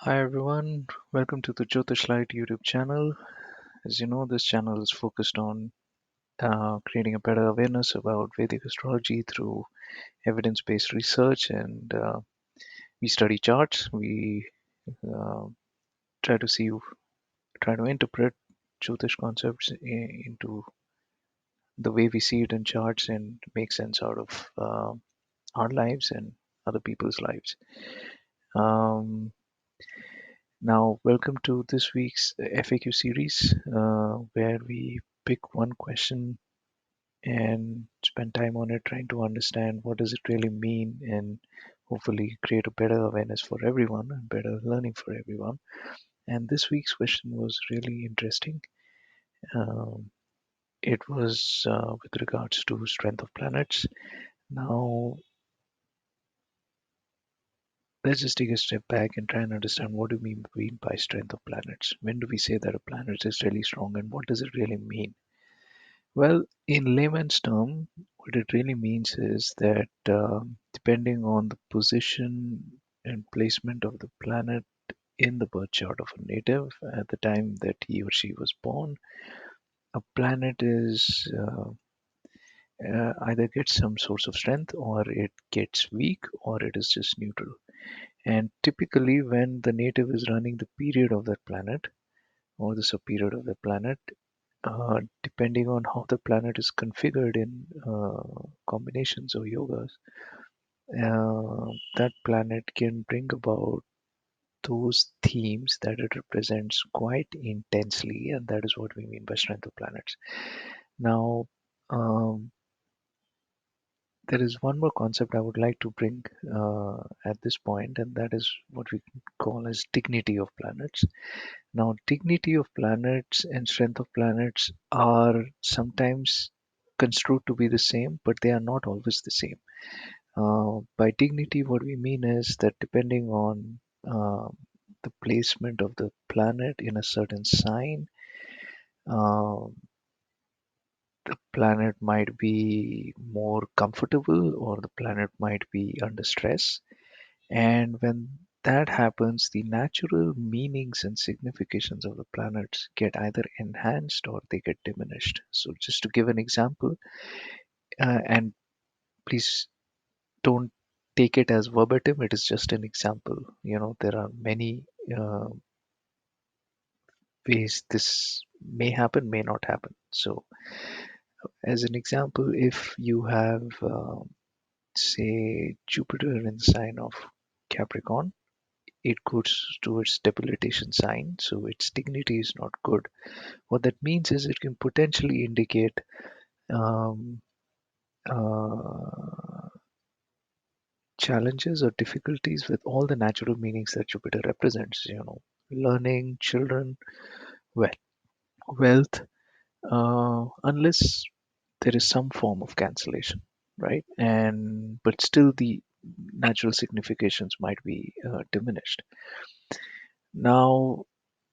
Hi everyone, welcome to the Jyotish Light YouTube channel. As you know, this channel is focused on creating a better awareness about Vedic astrology through evidence-based research, and we study charts. We uh, try to see, try to interpret Jyotish concepts into the way we see it in charts and make sense out of our lives and other people's lives. Um, Now, welcome to this week's FAQ series, where we pick one question and spend time on it, trying to understand what does it really mean, and hopefully create a better awareness for everyone and better learning for everyone. And this week's question was really interesting. Um, it was with regards to strength of planets. Now, let's just take a step back and try and understand what do we mean by strength of planets. When do we say that a planet is really strong, and what does it really mean? Well, in layman's term, what it really means is that depending on the position and placement of the planet in the birth chart of a native at the time that he or she was born, a planet is either gets some source of strength, or it gets weak, or it is just neutral. And typically, when the native is running the period of that planet or the subperiod of the planet, depending on how the planet is configured in combinations or yogas, that planet can bring about those themes that it represents quite intensely, and that is what we mean by strength of planets. Now, um, there is one more concept I would like to bring at this point, and that is what we call as dignity of planets. Now, dignity of planets and strength of planets are sometimes construed to be the same, but they are not always the same. By dignity, what we mean is that depending on the placement of the planet in a certain sign, uh, the planet might be more comfortable or the planet might be under stress. And when that happens, the natural meanings and significations of the planets get either enhanced or they get diminished. So, just to give an example, and please don't take it as verbatim, it is just an example. There are many uh, ways this may happen, may not happen. So, as an example, if you have, say, Jupiter in the sign of Capricorn, it goes towards debilitation sign, so its dignity is not good. What that means is it can potentially indicate um, uh, challenges or difficulties with all the natural meanings that Jupiter represents. Learning, children, we- wealth, unless there is some form of cancellation, right? And but still, the natural significations might be diminished. Now,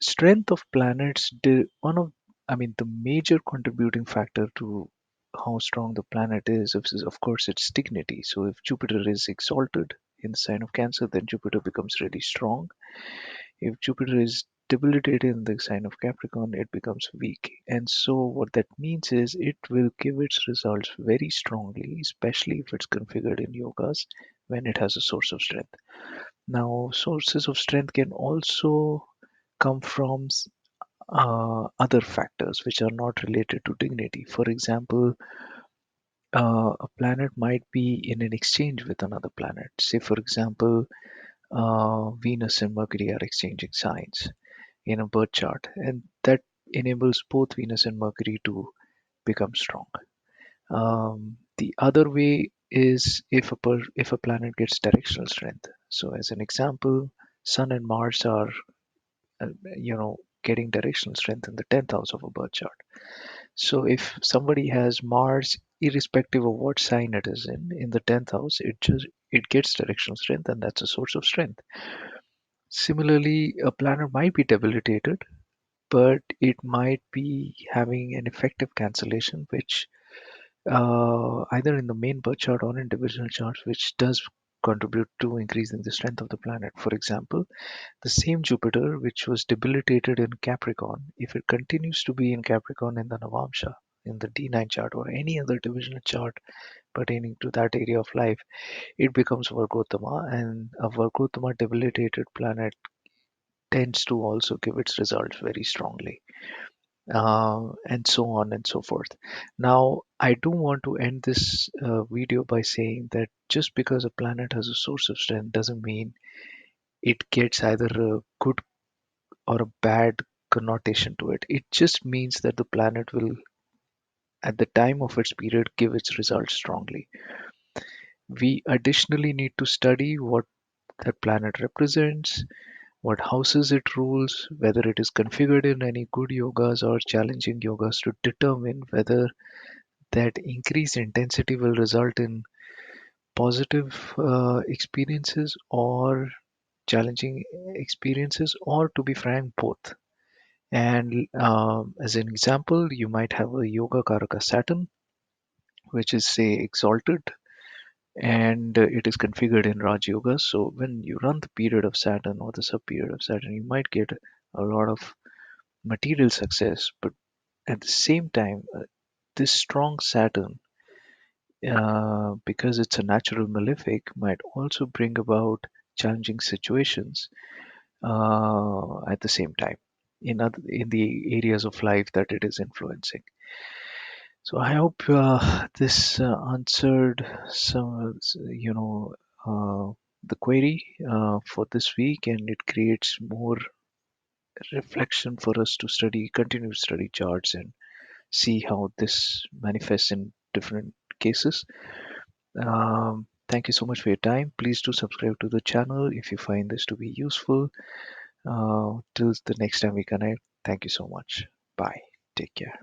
strength of planets, I mean, the major contributing factor to how strong the planet is of course, its dignity. So, if Jupiter is exalted in the sign of Cancer, then Jupiter becomes really strong. If Jupiter is debilitated in the sign of Capricorn, it becomes weak. And so, what that means is it will give its results very strongly, especially if it's configured in yogas when it has a source of strength. Now, sources of strength can also come from other factors which are not related to dignity. For example, a planet might be in an exchange with another planet. Say, for example, Venus and Mercury are exchanging signs in a birth chart, and that enables both Venus and Mercury to become strong. The other way is if a planet gets directional strength. So, as an example, Sun and Mars are uh, getting directional strength in the 10th house of a birth chart. So if somebody has Mars, irrespective of what sign it is in the 10th house, it gets directional strength, and that's a source of strength. Similarly, a planet might be debilitated, but it might be having an effective cancellation, which either in the main birth chart or in divisional charts, which does contribute to increasing the strength of the planet. For example, the same Jupiter, which was debilitated in Capricorn, if it continues to be in Capricorn in the Navamsha, in the D9 chart, or any other divisional chart pertaining to that area of life, it becomes Vargotama, and a Vargotama debilitated planet tends to also give its results very strongly, and so on and so forth. Now, I do want to end this video by saying that just because a planet has a source of strength doesn't mean it gets either a good or a bad connotation to it. It just means that the planet will, at the time of its period, give its results strongly. We additionally need to study what that planet represents, what houses it rules, whether it is configured in any good yogas or challenging yogas to determine whether that increased intensity will result in positive experiences or challenging experiences, or to be frank, both. And as an example, you might have a Yoga Karaka Saturn, which is, say, exalted, and it is configured in Raj Yoga. So when you run the period of Saturn or the sub period of Saturn, you might get a lot of material success, but at the same time, this strong Saturn, because it's a natural malefic, might also bring about challenging situations at the same time in the areas of life that it is influencing. So I hope this answered some, the query for this week, and it creates more reflection for us to study, continue to study charts and see how this manifests in different cases. Thank you so much for your time. Please do subscribe to the channel if you find this to be useful. Till the next time we connect, thank you so much. Bye. Take care.